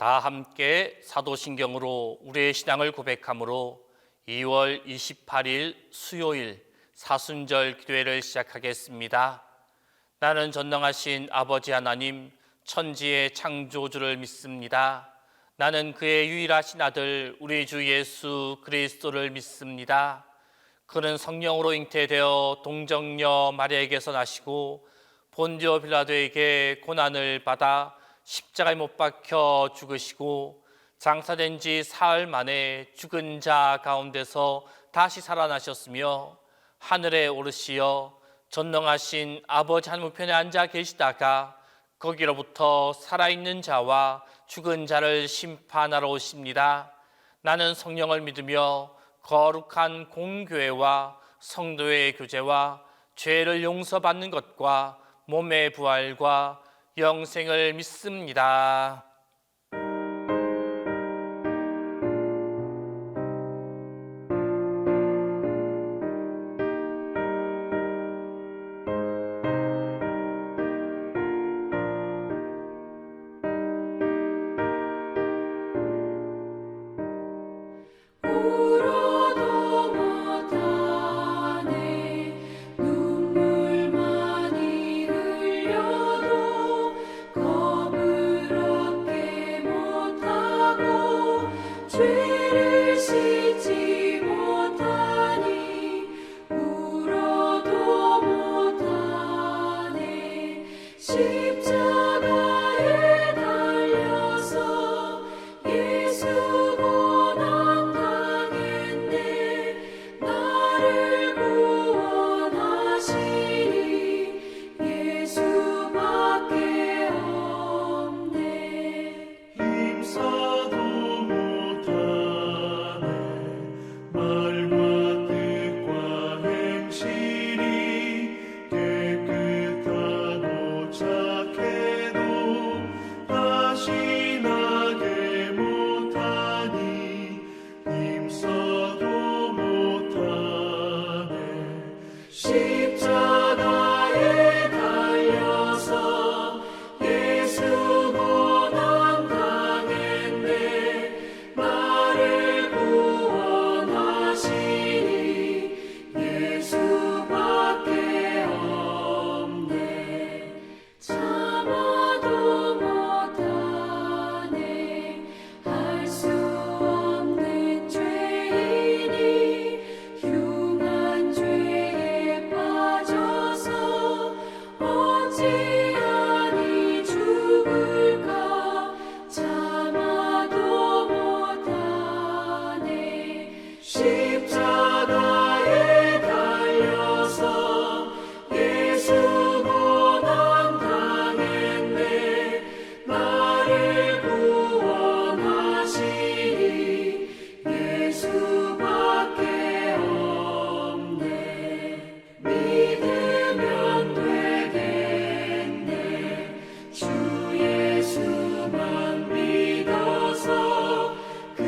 다 함께 사도신경으로 우리의 신앙을 고백함으로 2월 28일 수요일 사순절 기도회를 시작하겠습니다. 나는 전능하신 아버지 하나님, 천지의 창조주를 믿습니다. 나는 그의 유일하신 아들 우리 주 예수 그리스도를 믿습니다. 그는 성령으로 잉태되어 동정녀 마리아에게서 나시고 본디오 빌라도에게 고난을 받아 십자가에 못 박혀 죽으시고 장사된 지 사흘 만에 죽은 자 가운데서 다시 살아나셨으며 하늘에 오르시어 전능하신 아버지 하나님 우편에 앉아 계시다가 거기로부터 살아있는 자와 죽은 자를 심판하러 오십니다. 나는 성령을 믿으며 거룩한 공교회와 성도의 교제와 죄를 용서받는 것과 몸의 부활과 영생을 믿습니다. 죄를 씻지 못하니 울어도 못하네. 십자가에 달려서 예수 고난 당했네. 나를 구원하시니 예수밖에 없네. 힘써도 말과 뜻과 행실이 깨끗하고 착해도 다시 나게 못하니 힘써도 못하네. 십자가에 달려서 예수 고난 당했네. 나를 구원하시니 예수밖에 없네. 참아도 못하네. 할 수 없는 죄인이 흉한 죄에 빠져서 어찌하니 죽을까. 참아도 못하네. 십자가에 달려서 예수 고난 당했네. 나를 구원하시니 예수밖에 없네. 믿으면 되겠네. 주 예수만 믿어서 그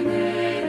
은혜를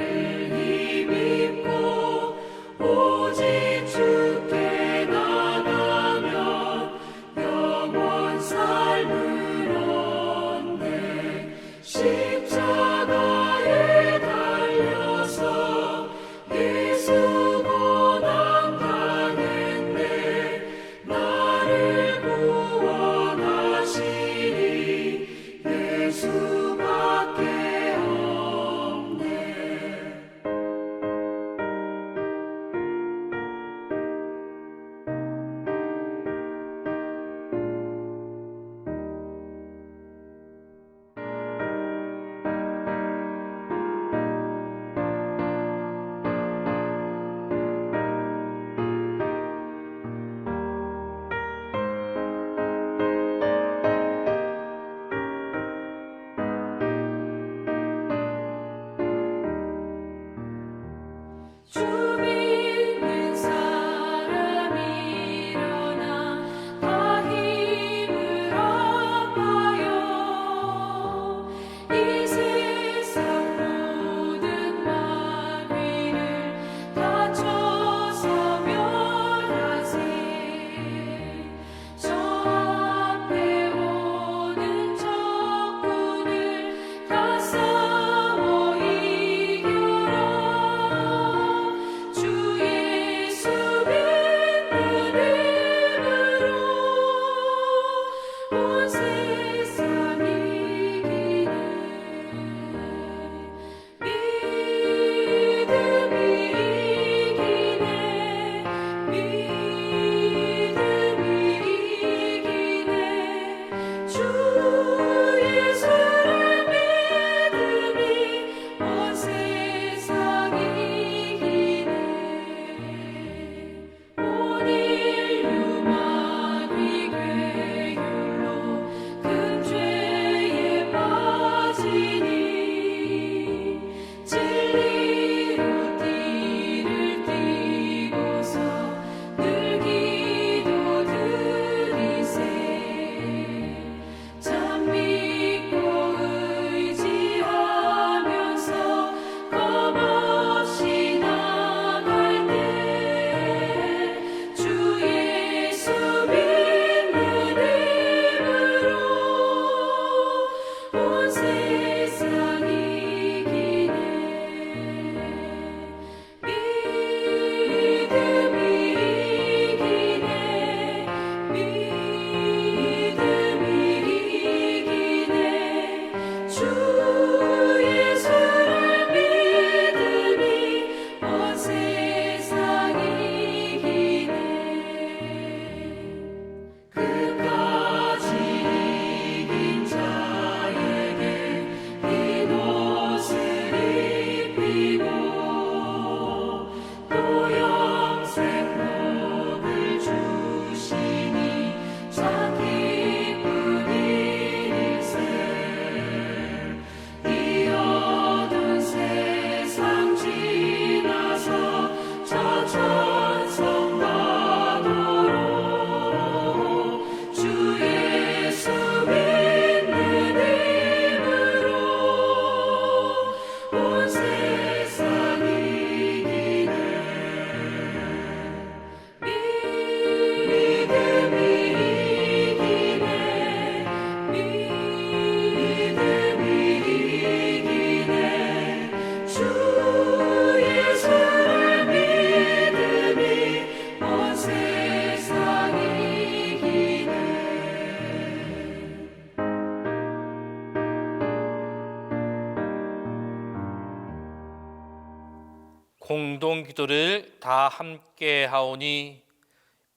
공동 기도를 다 함께 하오니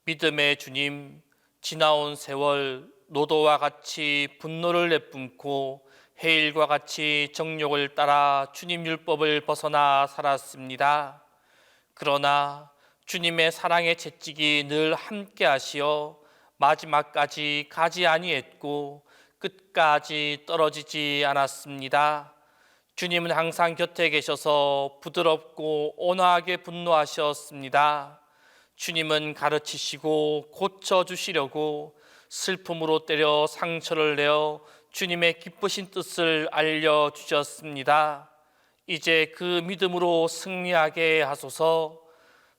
믿음의 주님, 지나온 세월 노도와 같이 분노를 내뿜고 해일과 같이 정욕을 따라 주님 율법을 벗어나 살았습니다. 그러나 주님의 사랑의 채찍이 늘 함께 하시어 마지막까지 가지 아니했고 끝까지 떨어지지 않았습니다. 주님은 항상 곁에 계셔서 부드럽고 온화하게 분노하셨습니다. 주님은 가르치시고 고쳐주시려고 슬픔으로 때려 상처를 내어 주님의 기쁘신 뜻을 알려주셨습니다. 이제 그 믿음으로 승리하게 하소서.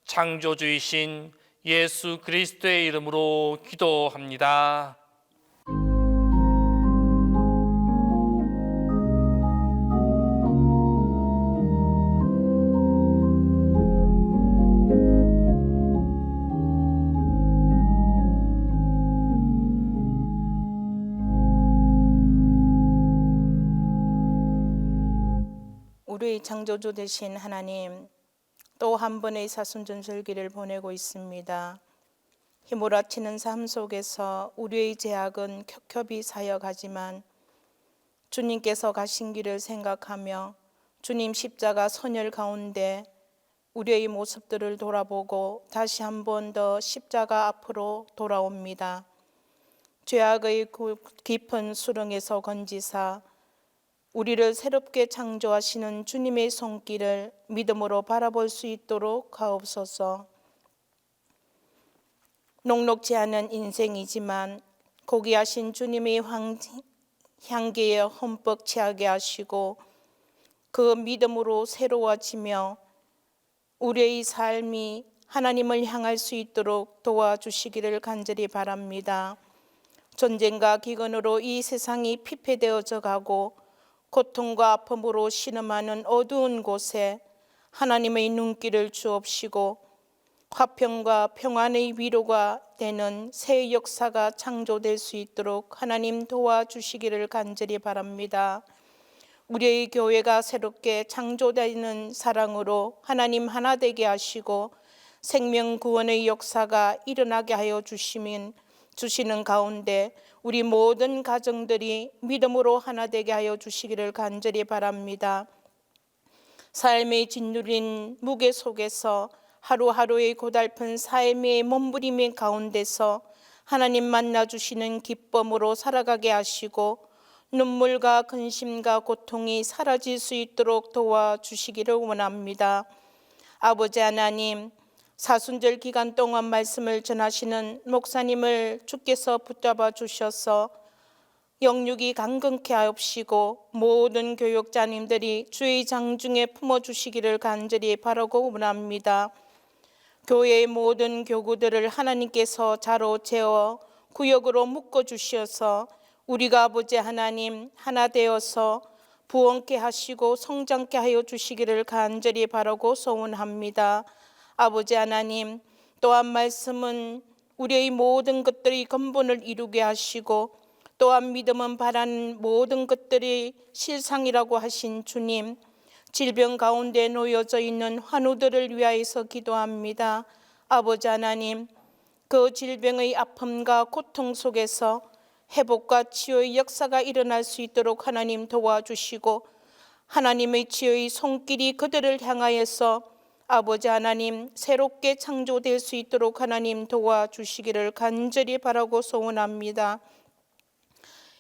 창조주이신 예수 그리스도의 이름으로 기도합니다. 우리 창조주 되신 하나님, 또 한 번의 사순전절기를 보내고 있습니다. 휘몰아치는 삶 속에서 우리의 죄악은 켜켜이 사여가지만 주님께서 가신 길을 생각하며 주님 십자가 선열 가운데 우리의 모습들을 돌아보고 다시 한 번 더 십자가 앞으로 돌아옵니다. 죄악의 깊은 수렁에서 건지사 우리를 새롭게 창조하시는 주님의 손길을 믿음으로 바라볼 수 있도록 하옵소서. 녹록지 않은 인생이지만 고귀하신 주님의 향기에 흠뻑 취하게 하시고 그 믿음으로 새로워지며 우리의 삶이 하나님을 향할 수 있도록 도와주시기를 간절히 바랍니다. 전쟁과 기근으로 이 세상이 피폐되어져 가고 고통과 아픔으로 신음하는 어두운 곳에 하나님의 눈길을 주옵시고 화평과 평안의 위로가 되는 새 역사가 창조될 수 있도록 하나님 도와주시기를 간절히 바랍니다. 우리의 교회가 새롭게 창조되는 사랑으로 하나님 하나 되게 하시고 생명 구원의 역사가 일어나게 하여 주시는 가운데 우리 모든 가정들이 믿음으로 하나 되게 하여 주시기를 간절히 바랍니다. 삶의 짓누린 무게 속에서 하루하루의 고달픈 삶의 몸부림의 가운데서 하나님 만나주시는 기쁨으로 살아가게 하시고 눈물과 근심과 고통이 사라질 수 있도록 도와주시기를 원합니다. 아버지 하나님, 사순절 기간 동안 말씀을 전하시는 목사님을 주께서 붙잡아 주셔서 영육이 강건케 하옵시고 모든 교육자님들이 주의 장중에 품어주시기를 간절히 바라고 원합니다. 교회의 모든 교구들을 하나님께서 자로 재어 구역으로 묶어주셔서 우리가 아버지 하나님 하나 되어서 부흥케 하시고 성장케 하여 주시기를 간절히 바라고 소원합니다. 아버지 하나님, 또한 말씀은 우리의 모든 것들이 근본을 이루게 하시고 또한 믿음은 바라는 모든 것들이 실상이라고 하신 주님, 질병 가운데 놓여져 있는 환우들을 위하여서 기도합니다. 아버지 하나님, 그 질병의 아픔과 고통 속에서 회복과 치유의 역사가 일어날 수 있도록 하나님 도와주시고 하나님의 치유의 손길이 그들을 향하여서 아버지 하나님 새롭게 창조될 수 있도록 하나님 도와주시기를 간절히 바라고 소원합니다.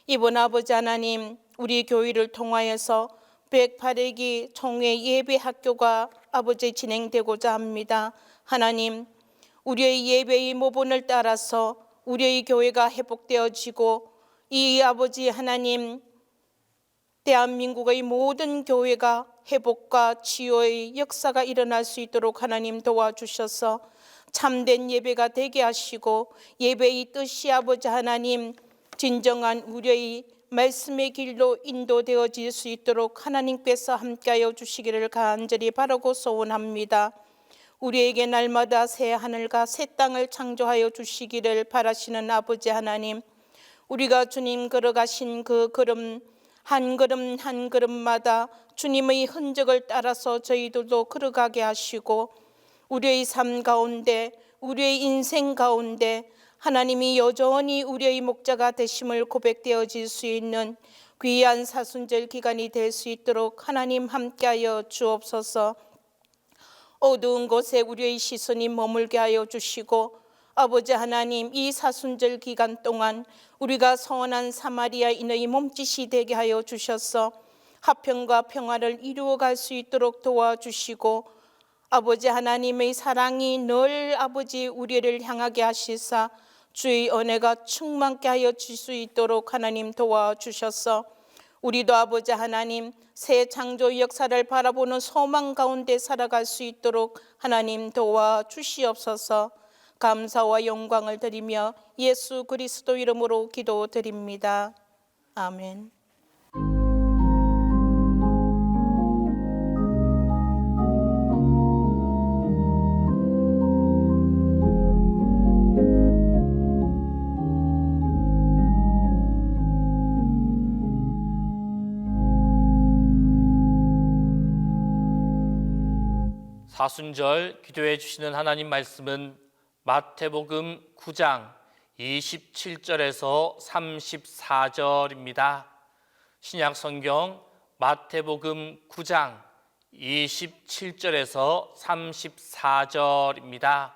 이번 아버지 하나님, 우리 교회를 통하여서 108회기 총회 예배 학교가 아버지 진행되고자 합니다. 하나님, 우리의 예배의 모본을 따라서 우리의 교회가 회복되어지고 이 아버지 하나님, 대한민국의 모든 교회가 회복과 치유의 역사가 일어날 수 있도록 하나님 도와주셔서 참된 예배가 되게 하시고 예배의 뜻이 아버지 하나님 진정한 우리의 말씀의 길로 인도되어질 수 있도록 하나님께서 함께하여 주시기를 간절히 바라고 소원합니다. 우리에게 날마다 새 하늘과 새 땅을 창조하여 주시기를 바라시는 아버지 하나님, 우리가 주님 걸어가신 그 걸음 한 걸음 한 걸음마다 주님의 흔적을 따라서 저희들도 걸어가게 하시고 우리의 삶 가운데, 우리의 인생 가운데 하나님이 여전히 우리의 목자가 되심을 고백되어질 수 있는 귀한 사순절 기간이 될 수 있도록 하나님 함께하여 주옵소서. 어두운 곳에 우리의 시선이 머물게 하여 주시고 아버지 하나님, 이 사순절 기간 동안 우리가 선한 사마리아인의 몸짓이 되게 하여 주셔서 화평과 평화를 이루어갈 수 있도록 도와주시고 아버지 하나님의 사랑이 늘 아버지 우리를 향하게 하시사 주의 은혜가 충만케 하여 줄 수 있도록 하나님 도와주셔서 우리도 아버지 하나님 새 창조 역사를 바라보는 소망 가운데 살아갈 수 있도록 하나님 도와주시옵소서. 감사와 영광을 드리며 예수 그리스도 이름으로 기도드립니다. 아멘. 사순절 기도해 주시는 하나님 말씀은 마태복음 9장 27절에서 34절입니다. 신약 성경 마태복음 9장 27절에서 34절입니다.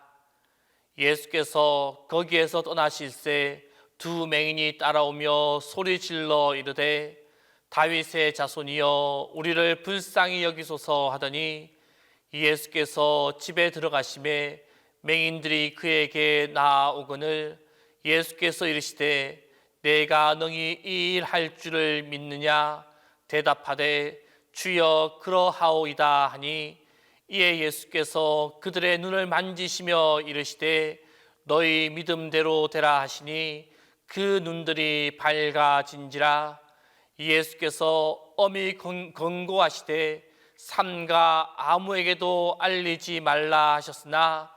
예수께서 거기에서 떠나실새 두 맹인이 따라오며 소리질러 이르되 다윗의 자손이여 우리를 불쌍히 여기소서 하더니 예수께서 집에 들어가심에 맹인들이 그에게 나아오거늘 예수께서 이르시되 내가 능히 이 일 할 줄을 믿느냐 대답하되 주여 그러하오이다 하니 이에 예수께서 그들의 눈을 만지시며 이르시되 너희 믿음대로 되라 하시니 그 눈들이 밝아진지라. 예수께서 엄히 권고하시되 삼가 아무에게도 알리지 말라 하셨으나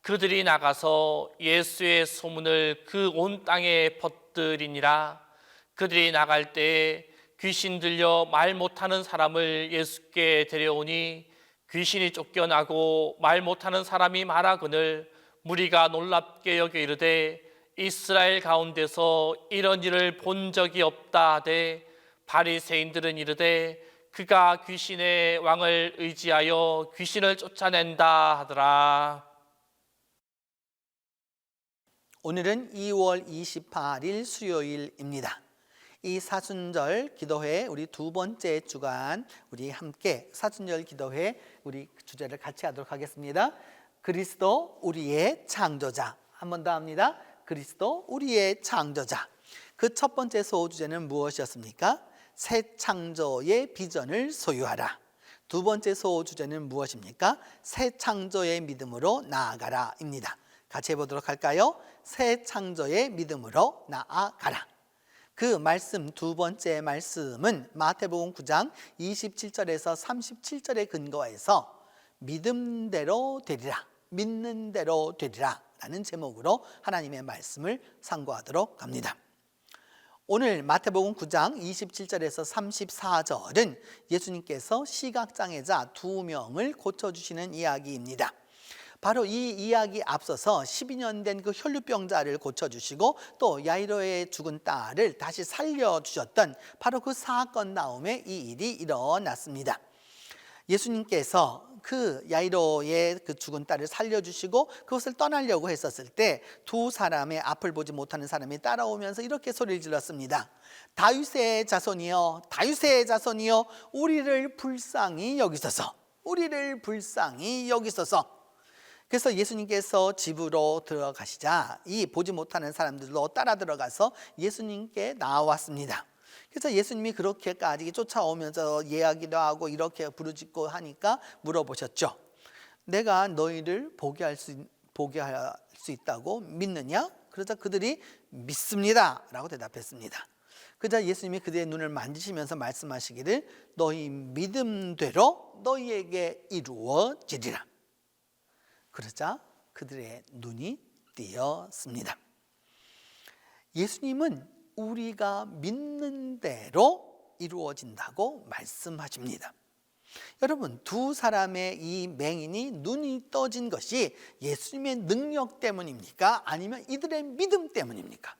그들이 나가서 예수의 소문을 그 온 땅에 퍼뜨리니라. 그들이 나갈 때에 귀신 들려 말 못하는 사람을 예수께 데려오니 귀신이 쫓겨나고 말 못하는 사람이 말하거늘 무리가 놀랍게 여겨 이르되 이스라엘 가운데서 이런 일을 본 적이 없다 하되 바리새인들은 이르되 그가 귀신의 왕을 의지하여 귀신을 쫓아낸다 하더라. 오늘은 2월 28일 수요일입니다. 이 사순절 기도회 우리 두 번째 주간 우리 함께 사순절 기도회 우리 주제를 같이 하도록 하겠습니다. 그리스도 우리의 창조자. 한 번 더 합니다. 그리스도 우리의 창조자. 그 첫 번째 소주제는 무엇이었습니까? 새 창조의 비전을 소유하라. 두 번째 소주제는 무엇입니까? 새 창조의 믿음으로 나아가라입니다. 같이 해보도록 할까요? 새 창조의 믿음으로 나아가라. 그 말씀, 두 번째 말씀은 마태복음 9장 27절에서 37절에 근거해서 믿음대로 되리라, 믿는 대로 되리라 라는 제목으로 하나님의 말씀을 상고하도록 합니다. 오늘 마태복음 9장 27절에서 34절은 예수님께서 시각장애자 2명을 고쳐주시는 이야기입니다. 바로 이 이야기 앞서서 12년 된 그 혈루병자를 고쳐주시고 또 야이로의 죽은 딸을 다시 살려주셨던 바로 그 사건 다음에 이 일이 일어났습니다. 예수님께서 그 야이로의 그 죽은 딸을 살려주시고 그것을 떠나려고 했었을 때 두 사람의 앞을 보지 못하는 사람이 따라오면서 이렇게 소리를 질렀습니다. 다윗의 자손이여, 다윗의 자손이여, 우리를 불쌍히 여기소서, 우리를 불쌍히 여기소서. 그래서 예수님께서 집으로 들어가시자 이 보지 못하는 사람들도 따라 들어가서 예수님께 나왔습니다. 그래서 예수님이 그렇게까지 쫓아오면서 이야기도 하고 이렇게 부르짖고 하니까 물어보셨죠. 내가 너희를 보게 할 수 있다고 믿느냐? 그러자 그들이 믿습니다 라고 대답했습니다. 그러자 예수님이 그들의 눈을 만지시면서 말씀하시기를 너희 믿음대로 너희에게 이루어지리라. 그러자 그들의 눈이 띄었습니다. 예수님은 우리가 믿는 대로 이루어진다고 말씀하십니다. 여러분, 두 사람의 이 맹인이 눈이 떠진 것이 예수님의 능력 때문입니까? 아니면 이들의 믿음 때문입니까?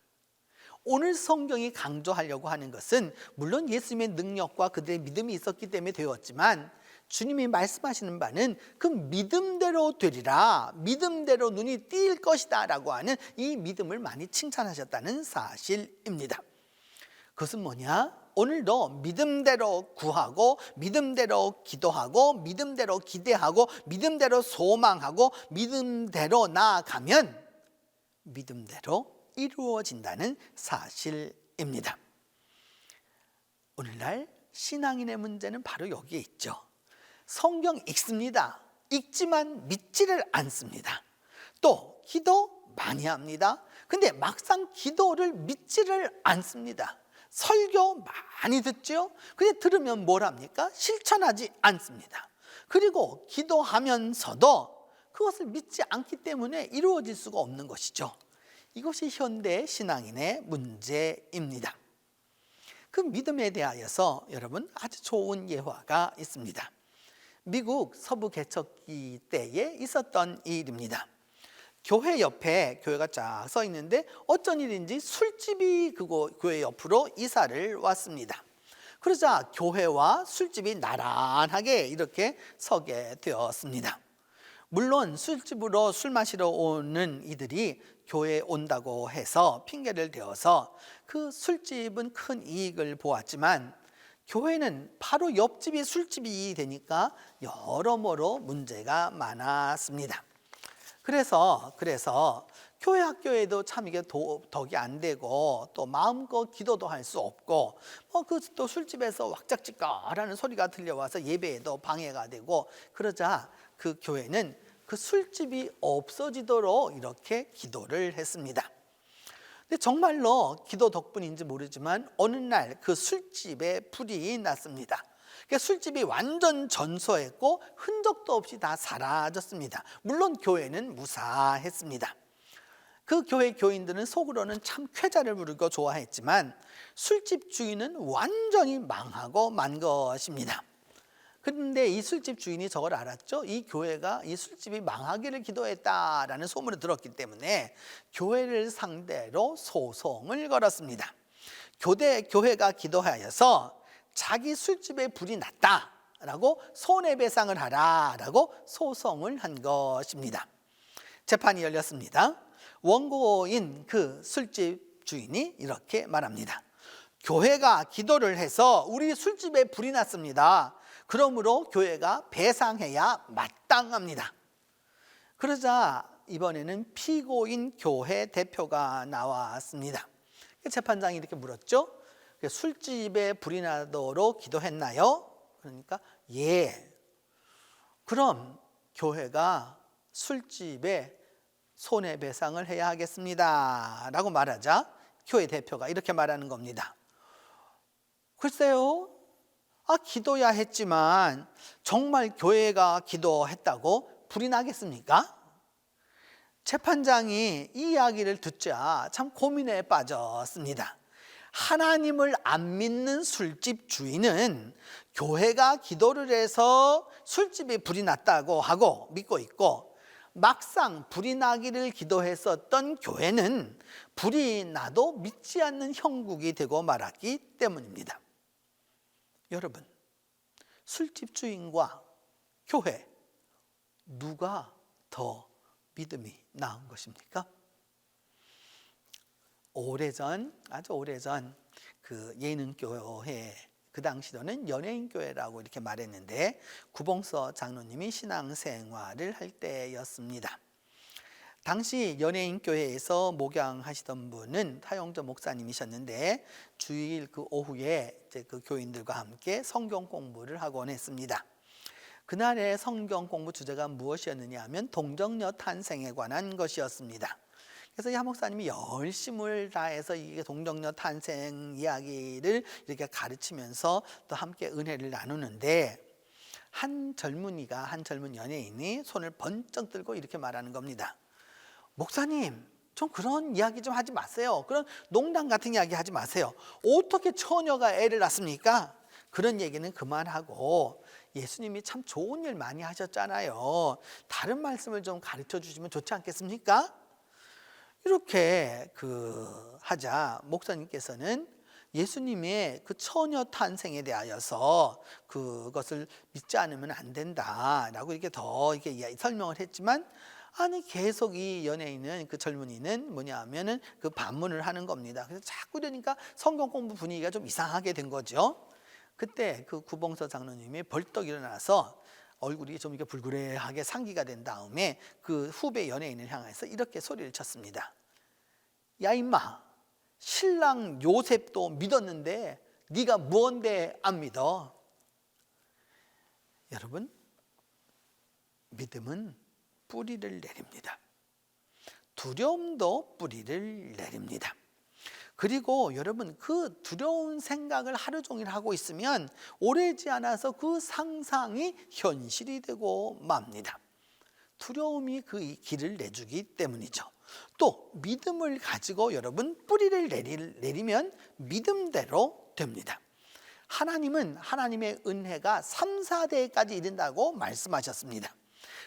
오늘 성경이 강조하려고 하는 것은 물론 예수님의 능력과 그들의 믿음이 있었기 때문에 되었지만 주님이 말씀하시는 바는 그 믿음대로 되리라, 믿음대로 눈이 뜰 것이다 라고 하는 이 믿음을 많이 칭찬하셨다는 사실입니다. 그것은 뭐냐? 오늘도 믿음대로 구하고 믿음대로 기도하고 믿음대로 기대하고 믿음대로 소망하고 믿음대로 나아가면 믿음대로 이루어진다는 사실입니다. 오늘날 신앙인의 문제는 바로 여기에 있죠. 성경 읽습니다. 읽지만 믿지를 않습니다. 또 기도 많이 합니다. 근데 막상 기도를 믿지를 않습니다. 설교 많이 듣죠. 근데 들으면 뭘 합니까? 실천하지 않습니다. 그리고 기도하면서도 그것을 믿지 않기 때문에 이루어질 수가 없는 것이죠. 이것이 현대 신앙인의 문제입니다. 그 믿음에 대하여서 여러분 아주 좋은 예화가 있습니다. 미국 서부 개척기 때에 있었던 일입니다. 교회 옆에 교회가 쫙 서 있는데 어쩐 일인지 술집이 그 교회 옆으로 이사를 왔습니다. 그러자 교회와 술집이 나란하게 이렇게 서게 되었습니다. 물론 술집으로 술 마시러 오는 이들이 교회에 온다고 해서 핑계를 대어서 그 술집은 큰 이익을 보았지만 교회는 바로 옆집이 술집이 되니까 여러모로 문제가 많았습니다. 그래서 교회 학교에도 참 이게 덕이 안 되고 또 마음껏 기도도 할 수 없고 그 또 술집에서 왁작지껄하는 소리가 들려와서 예배에도 방해가 되고 그러자 그 교회는 그 술집이 없어지도록 이렇게 기도를 했습니다. 근데 정말로 기도 덕분인지 모르지만 어느 날 그 술집에 불이 났습니다. 술집이 완전 전소했고 흔적도 없이 다 사라졌습니다. 물론 교회는 무사했습니다. 그 교회 교인들은 속으로는 참 쾌자를 부르고 좋아했지만 술집 주인은 완전히 망하고 만 것입니다. 그런데 이 술집 주인이 저걸 알았죠. 이 교회가 이 술집이 망하기를 기도했다라는 소문을 들었기 때문에 교회를 상대로 소송을 걸었습니다. 교회가 기도하여서 자기 술집에 불이 났다라고 손해배상을 하라라고 소송을 한 것입니다. 재판이 열렸습니다. 원고인 그 술집 주인이 이렇게 말합니다. 교회가 기도를 해서 우리 술집에 불이 났습니다. 그러므로 교회가 배상해야 마땅합니다. 그러자 이번에는 피고인 교회 대표가 나왔습니다. 재판장이 이렇게 물었죠. 술집에 불이 나도록 기도했나요? 그러니까 예. 그럼 교회가 술집에 손해배상을 해야 하겠습니다 라고 말하자 교회 대표가 이렇게 말하는 겁니다. 글쎄요, 기도야 했지만 정말 교회가 기도했다고 불이 나겠습니까? 재판장이 이 이야기를 듣자 참 고민에 빠졌습니다. 하나님을 안 믿는 술집 주인은 교회가 기도를 해서 술집에 불이 났다고 하고 믿고 있고 막상 불이 나기를 기도했었던 교회는 불이 나도 믿지 않는 형국이 되고 말았기 때문입니다. 여러분, 술집 주인과 교회 누가 더 믿음이 나은 것입니까? 아주 오래전 그 예능교회, 그 당시로는 연예인교회라고 이렇게 말했는데 구봉서 장로님이 신앙생활을 할 때였습니다. 당시 연예인교회에서 목양하시던 분은 타용조 목사님이셨는데 주일 그 오후에 이제 그 교인들과 함께 성경 공부를 하곤 했습니다. 그날의 성경 공부 주제가 무엇이었느냐 하면 동정녀 탄생에 관한 것이었습니다. 그래서 이 목사님이 열심을 다해서 이게 동정녀 탄생 이야기를 이렇게 가르치면서 또 함께 은혜를 나누는데 한 젊은 연예인이 손을 번쩍 들고 이렇게 말하는 겁니다. 목사님, 좀 그런 이야기 좀 하지 마세요. 그런 농담 같은 이야기 하지 마세요. 어떻게 처녀가 애를 낳습니까? 그런 얘기는 그만하고 예수님이 참 좋은 일 많이 하셨잖아요. 다른 말씀을 좀 가르쳐 주시면 좋지 않겠습니까? 이렇게 하자 목사님께서는 예수님의 그 처녀 탄생에 대하여서 그것을 믿지 않으면 안 된다라고 이렇게 더 이렇게 설명을 했지만, 아니 계속 이 연예인은, 그 젊은이는 뭐냐면은 그 반문을 하는 겁니다. 그래서 자꾸 이러니까 성경 공부 분위기가 좀 이상하게 된 거죠. 그때 그 구봉서 장로님이 벌떡 일어나서 얼굴이 좀 이렇게 불그레하게 상기가 된 다음에 그 후배 연예인을 향해서 이렇게 소리를 쳤습니다. 야 임마, 신랑 요셉도 믿었는데 네가 뭔데 안 믿어? 여러분, 믿음은 뿌리를 내립니다. 두려움도 뿌리를 내립니다. 그리고 여러분, 그 두려운 생각을 하루 종일 하고 있으면 오래지 않아서 그 상상이 현실이 되고 맙니다. 두려움이 그 길을 내주기 때문이죠. 또 믿음을 가지고 여러분 뿌리를 내리면 믿음대로 됩니다. 하나님은 하나님의 은혜가 3, 4대까지 이른다고 말씀하셨습니다.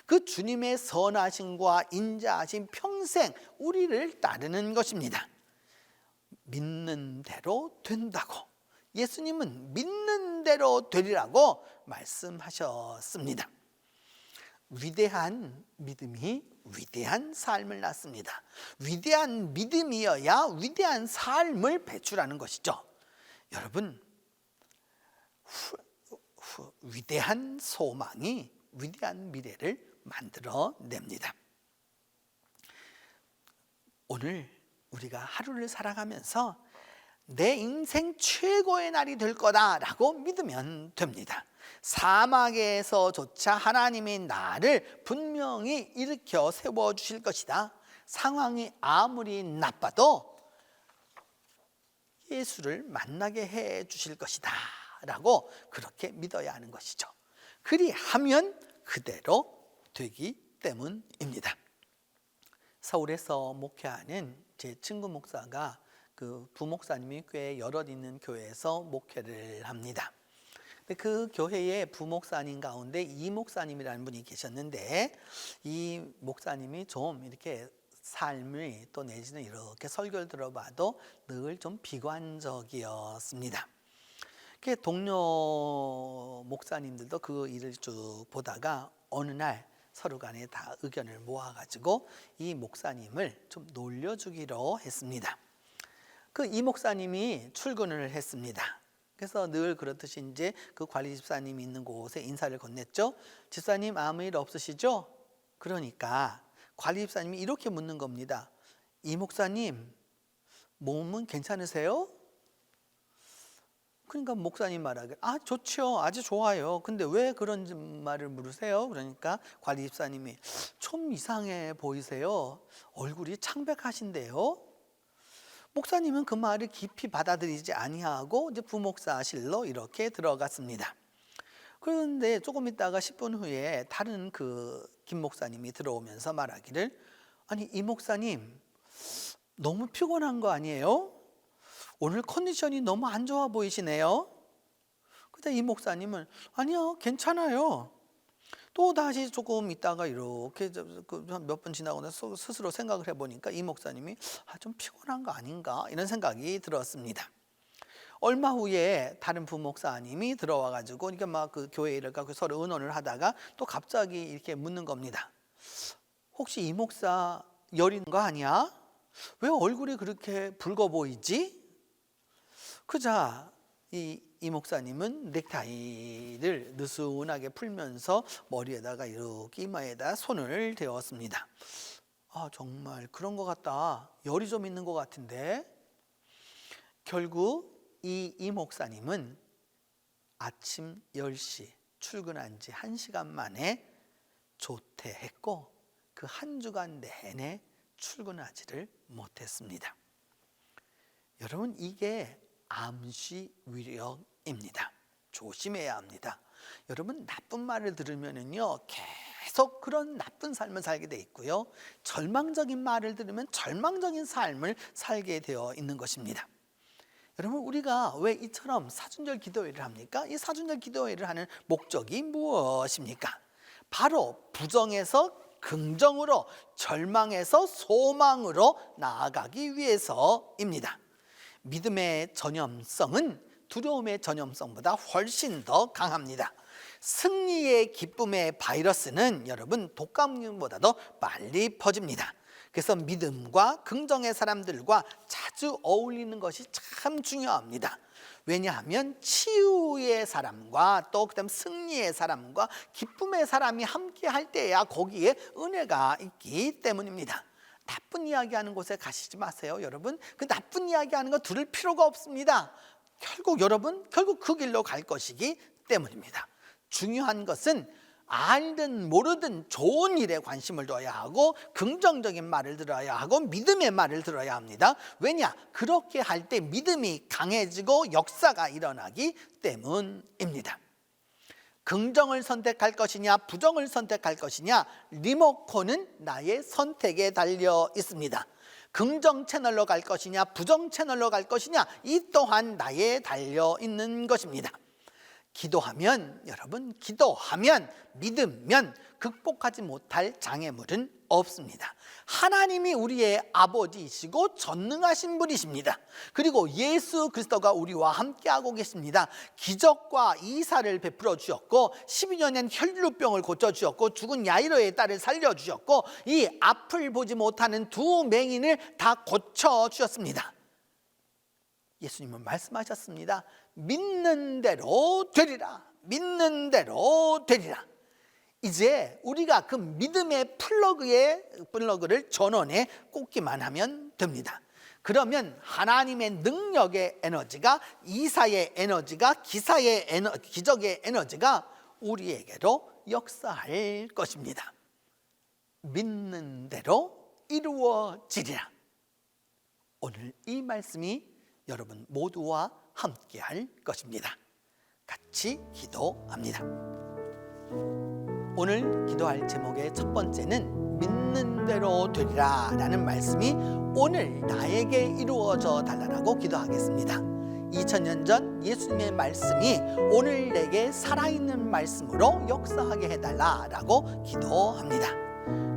그 주님의 선하심과 인자하심 평생 우리를 따르는 것입니다. 믿는 대로 된다고, 예수님은 믿는 대로 되리라고 말씀하셨습니다. 위대한 믿음이 위대한 삶을 낳습니다. 위대한 믿음이어야 위대한 삶을 배출하는 것이죠. 여러분, 위대한 소망이 위대한 미래를 만들어냅니다. 오늘 우리가 하루를 살아가면서 내 인생 최고의 날이 될 거다라고 믿으면 됩니다. 사막에서조차 하나님이 나를 분명히 일으켜 세워주실 것이다. 상황이 아무리 나빠도 예수를 만나게 해 주실 것이다 라고 그렇게 믿어야 하는 것이죠. 그리하면 그대로 되기 때문입니다. 서울에서 목회하는 제 친구 목사가 그 부목사님이 꽤 여럿 있는 교회에서 목회를 합니다. 그 교회의 부목사님 가운데 이 목사님이라는 분이 계셨는데, 이 목사님이 좀 이렇게 삶을 또 내지는 이렇게 설교를 들어봐도 늘 좀 비관적이었습니다. 동료 목사님들도 그 일을 쭉 보다가 어느 날 서로 간에 다 의견을 모아가지고 이 목사님을 좀 놀려주기로 했습니다. 이 목사님이 출근을 했습니다. 그래서 늘 그렇듯이 이제 그 관리 집사님이 있는 곳에 인사를 건넸죠. 집사님 아무 일 없으시죠? 그러니까 관리 집사님이 이렇게 묻는 겁니다. 이 목사님 몸은 괜찮으세요? 그러니까 목사님 말하길, 좋죠, 아주 좋아요. 근데 왜 그런 말을 물으세요? 그러니까 관리 집사님이 좀 이상해 보이세요. 얼굴이 창백하신데요. 목사님은 그 말을 깊이 받아들이지 아니하고 이제 부목사실로 이렇게 들어갔습니다. 그런데 조금 있다가 10분 후에 다른 김 목사님이 들어오면서 말하기를, 아니 이 목사님 너무 피곤한 거 아니에요? 오늘 컨디션이 너무 안 좋아 보이시네요. 그때 이 목사님은 아니요, 괜찮아요. 또 다시 조금 있다가 이렇게 몇 분 지나고 나서 스스로 생각을 해보니까 이 목사님이 좀 피곤한 거 아닌가 이런 생각이 들었습니다. 얼마 후에 다른 부목사님이 들어와가지고 이렇게 막 그 교회를 가고 서로 의논을 하다가 또 갑자기 이렇게 묻는 겁니다. 혹시 이 목사 열인 거 아니야? 왜 얼굴이 그렇게 붉어 보이지? 그자 이 목사님은 넥타이를 느슨하게 풀면서 머리에다가 이렇게 이마에다 손을 대었습니다. 정말 그런 것 같다. 열이 좀 있는 것 같은데. 결국 이 목사님은 아침 10시 출근한 지 1시간 만에 조퇴했고 그 한 주간 내내 출근하지를 못했습니다. 여러분, 이게 암시 위력입니다. 조심해야 합니다. 여러분, 나쁜 말을 들으면은요 계속 그런 나쁜 삶을 살게 돼 있고요. 절망적인 말을 들으면 절망적인 삶을 살게 되어 있는 것입니다. 여러분, 우리가 왜 이처럼 사순절 기도회를 합니까? 이 사순절 기도회를 하는 목적이 무엇입니까? 바로 부정에서 긍정으로, 절망에서 소망으로 나아가기 위해서입니다. 믿음의 전염성은 두려움의 전염성보다 훨씬 더 강합니다. 승리의 기쁨의 바이러스는 여러분 독감균보다도 빨리 퍼집니다. 그래서 믿음과 긍정의 사람들과 자주 어울리는 것이 참 중요합니다. 왜냐하면 치유의 사람과 또 그다음 승리의 사람과 기쁨의 사람이 함께 할 때야 거기에 은혜가 있기 때문입니다. 나쁜 이야기하는 곳에 가시지 마세요, 여러분. 그 나쁜 이야기하는 거 들을 필요가 없습니다. 결국 그 길로 갈 것이기 때문입니다. 중요한 것은 알든 모르든 좋은 일에 관심을 둬야 하고 긍정적인 말을 들어야 하고 믿음의 말을 들어야 합니다. 왜냐? 그렇게 할 때 믿음이 강해지고 역사가 일어나기 때문입니다. 긍정을 선택할 것이냐 부정을 선택할 것이냐, 리모컨은 나의 선택에 달려 있습니다. 긍정 채널로 갈 것이냐 부정 채널로 갈 것이냐, 이 또한 나에 달려 있는 것입니다. 기도하면, 여러분, 기도하면, 믿으면 극복하지 못할 장애물은 없습니다. 하나님이 우리의 아버지이시고 전능하신 분이십니다. 그리고 예수 그리스도가 우리와 함께하고 계십니다. 기적과 이사를 베풀어 주셨고 12년간 혈류병을 고쳐주셨고 죽은 야이로의 딸을 살려주셨고 이 앞을 보지 못하는 두 맹인을 다 고쳐주셨습니다. 예수님은 말씀하셨습니다. 믿는 대로 되리라. 믿는 대로 되리라. 이제 우리가 그 믿음의 플러그를 전원에 꽂기만 하면 됩니다. 그러면 하나님의 능력의 에너지가, 이사의 에너지가, 기적의 에너지가 우리에게로 역사할 것입니다. 믿는 대로 이루어지리라. 오늘 이 말씀이 여러분 모두와 함께할 것입니다. 같이 기도합니다. 오늘 기도할 제목의 첫 번째는 믿는 대로 되리라 라는 말씀이 오늘 나에게 이루어져 달라고 기도하겠습니다. 2000년 전 예수님의 말씀이 오늘 내게 살아있는 말씀으로 역사하게 해달라고 기도합니다.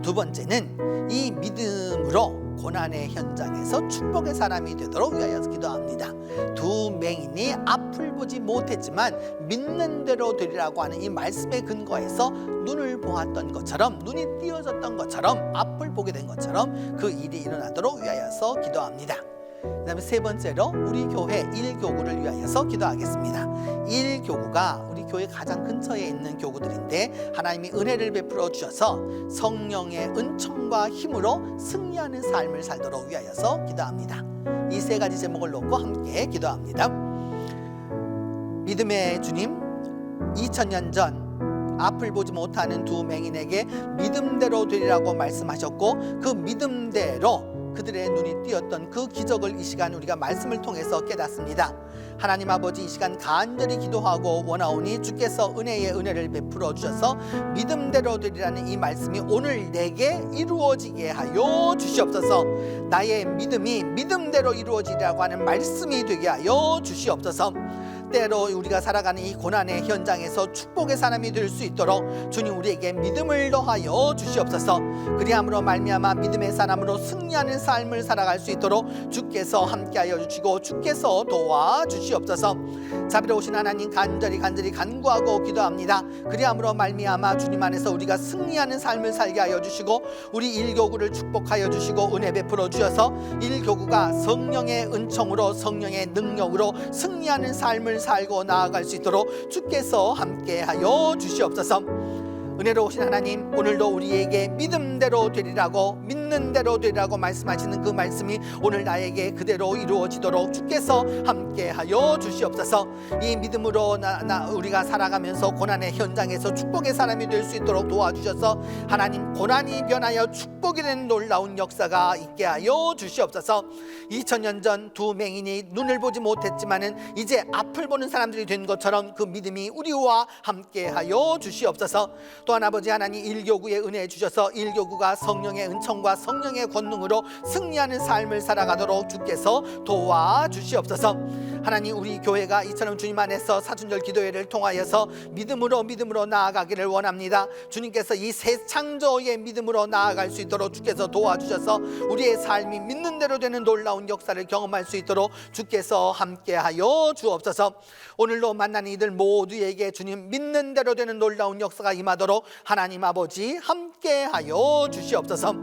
두 번째는 이 믿음으로 고난의 현장에서 축복의 사람이 되도록 위하여 기도합니다. 두 맹인이 앞을 보지 못했지만 믿는 대로 되리라고 하는 이 말씀의 근거에서 눈을 보았던 것처럼, 눈이 띄어졌던 것처럼, 앞을 보게 된 것처럼 그 일이 일어나도록 위하여서 기도합니다. 그 다음에 세 번째로 우리 교회 1교구를 위하여서 기도하겠습니다. 1교구가 우리 교회 가장 근처에 있는 교구들인데 하나님이 은혜를 베풀어 주셔서 성령의 은총과 힘으로 승리하는 삶을 살도록 위하여서 기도합니다. 이 세 가지 제목을 놓고 함께 기도합니다. 믿음의 주님, 2000년 전 앞을 보지 못하는 두 맹인에게 믿음대로 되리라고 말씀하셨고 그 믿음대로 그들의 눈이 띄었던 그 기적을 이 시간 우리가 말씀을 통해서 깨닫습니다. 하나님 아버지, 이 시간 간절히 기도하고 원하오니 주께서 은혜를 베풀어 주셔서 믿음대로 되리라는 이 말씀이 오늘 내게 이루어지게 하여 주시옵소서. 나의 믿음이 믿음대로 이루어지리라고 하는 말씀이 되게 하여 주시옵소서. 때로 우리가 살아가는 이 고난의 현장에서 축복의 사람이 될 수 있도록 주님 우리에게 믿음을 더하여 주시옵소서. 그리함으로 말미암아 믿음의 사람으로 승리하는 삶을 살아갈 수 있도록 주께서 함께하여 주시고 주께서 도와주시옵소서. 자비로우신 하나님, 간절히 간구하고 기도합니다. 그리함으로 말미암아 주님 안에서 우리가 승리하는 삶을 살게 하여 주시고 우리 1교구를 축복하여 주시고 은혜 베풀어 주셔서 1교구가 성령의 은총으로, 성령의 능력으로 승리하는 삶을 살고 나아갈 수 있도록 주께서 함께하여 주시옵소서. 은혜로우신 하나님, 오늘도 우리에게 믿음대로 되리라고, 믿는 대로 되리라고 말씀하시는 그 말씀이 오늘 나에게 그대로 이루어지도록 주께서 함께하여 주시옵소서. 이 믿음으로 우리가 살아가면서 고난의 현장에서 축복의 사람이 될 수 있도록 도와주셔서 하나님, 고난이 변하여 축복이 되는 놀라운 역사가 있게 하여 주시옵소서. 2000년 전 두 맹인이 눈을 보지 못했지만은 이제 앞을 보는 사람들이 된 것처럼 그 믿음이 우리와 함께하여 주시옵소서. 또 또한 아버지 하나님 일교구의 은혜 주셔서 일교구가 성령의 은총과 성령의 권능으로 승리하는 삶을 살아가도록 주께서 도와주시옵소서. 하나님 우리 교회가 이처럼 주님 안에서 사순절 기도회를 통하여서 믿음으로 나아가기를 원합니다. 주님께서 이 새 창조의 믿음으로 나아갈 수 있도록 주께서 도와주셔서 우리의 삶이 믿는 대로 되는 놀라운 역사를 경험할 수 있도록 주께서 함께하여 주옵소서. 오늘로 만나는 이들 모두에게 주님 믿는 대로 되는 놀라운 역사가 임하도록 하나님 아버지 함께하여 주시옵소서.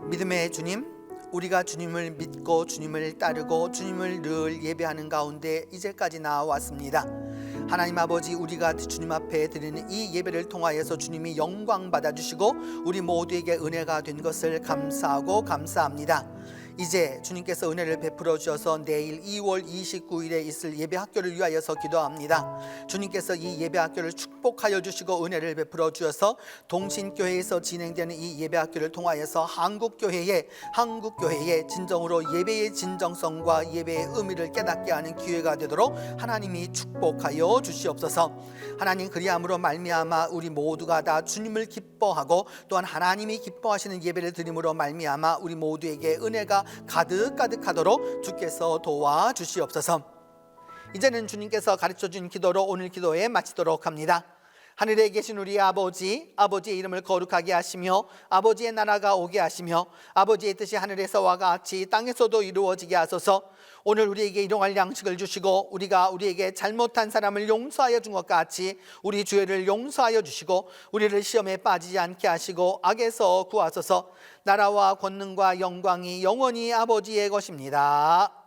믿음의 주님, 우리가 주님을 믿고 주님을 따르고 주님을 늘 예배하는 가운데 이제까지 나와왔습니다. 하나님 아버지, 우리가 주님 앞에 드리는 이 예배를 통하여서 주님이 영광 받아주시고 우리 모두에게 은혜가 된 것을 감사하고 감사합니다. 이제 주님께서 은혜를 베풀어 주셔서 내일 2월 29일에 있을 예배 학교를 위하여서 기도합니다. 주님께서 이 예배 학교를 축복하여 주시고 은혜를 베풀어 주셔서 동신교회에서 진행되는 이 예배 학교를 통하여서 한국교회의 진정으로 예배의 진정성과 예배의 의미를 깨닫게 하는 기회가 되도록 하나님이 축복하여 주시옵소서. 하나님, 그리함으로 말미암아 우리 모두가 다 주님을 기뻐하고 또한 하나님이 기뻐하시는 예배를 드림으로 말미암아 우리 모두에게 은혜가 가득하도록 주께서 도와주시옵소서. 이제는 주님께서 가르쳐준 기도로 오늘 기도에 마치도록 합니다. 하늘에 계신 우리 아버지, 아버지의 이름을 거룩하게 하시며 아버지의 나라가 오게 하시며 아버지의 뜻이 하늘에서와 같이 땅에서도 이루어지게 하소서. 오늘 우리에게 일용할 양식을 주시고 우리가 우리에게 잘못한 사람을 용서하여 준 것 같이 우리 죄를 용서하여 주시고 우리를 시험에 빠지지 않게 하시고 악에서 구하소서. 나라와 권능과 영광이 영원히 아버지의 것입니다.